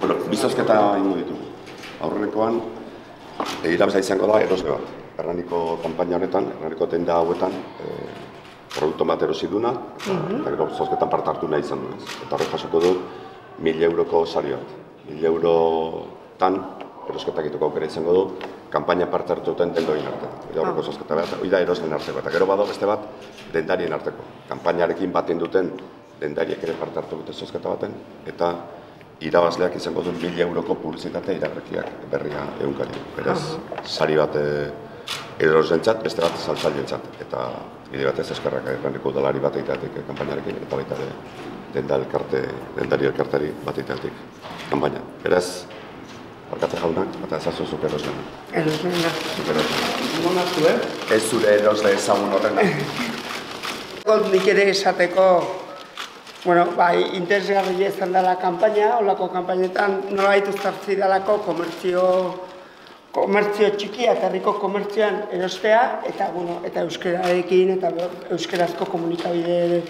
Bueno, bizozketa ingo ditugu. Aurrenekoan, irabeza izango da erosle bat. Hernaniko kanpaina honetan, Hernaniko denda hauetan, produktu bat erosi duna, eta gero zozketan parte hartu nahi izan duenez. Eta horrek jasoko du 1.000 euroko sari bat. 1.000 eurotan erosketak egiteko aukera izango du, kanpaina parte hartu duten dendoin artean. Hori aurreko zozketa bat, hori da erosleen arteko. Eta gero bado beste bat, dendarien arteko. Kanpainarekin baten duten dendariek ere parte hartu dute zozketa baten, eta irabazleak izango duen 1.000 euroko publizitate iragarkiak berria egunkari. Beraz, sari bat eroslentzat, beste bat saltzailentzat. Eta bide batez eskerrak Hernaniko udalari bat egiteatik kanpainarekin, eta baita dendari elkartari bat egiteatik kanpaina. Beraz, barkatze jaunak, eta ezazuzuk eroslen. Eroslena. Monatu, Ez zure erosle ezagun horrena. Nik ere esateko, interesgarria izan dela kanpaina, holako kanpainetan nolabait uztartzi delako komertzio txikia eta herriko komertzioan erostea, eta euskararekin eta euskarazko komunikabide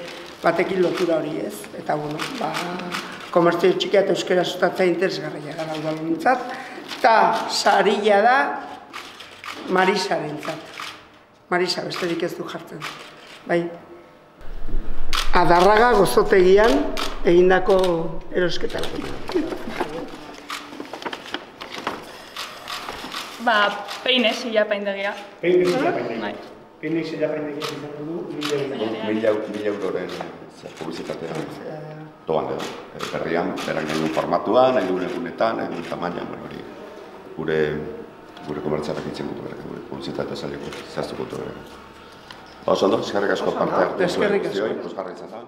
batekin lotura hori ez. Eta komertzio txikia eta euskara sustatzea interesgarria gara udalentzat, eta sarila da Marisarentzat. Marisa, besterik ez du jartzen. Bai. Adarraga gozotegian egindako erosketarekin. Peine, silla paindegia. Peine, silla paindegia. Peine, silla paindegia izan du, 1.000 euroren publizitatea. Doan edo. Berrian, berak nahi duen formatuan, nahi duen egunetan, nahi duen tamainan, gure komertzialak itzen gutu berak, gure publizitatea zaliko, zehaztu gutu berak. Oso ondo, eskerrik asko parte hartu zuen guztioi, ikusgarri izan da.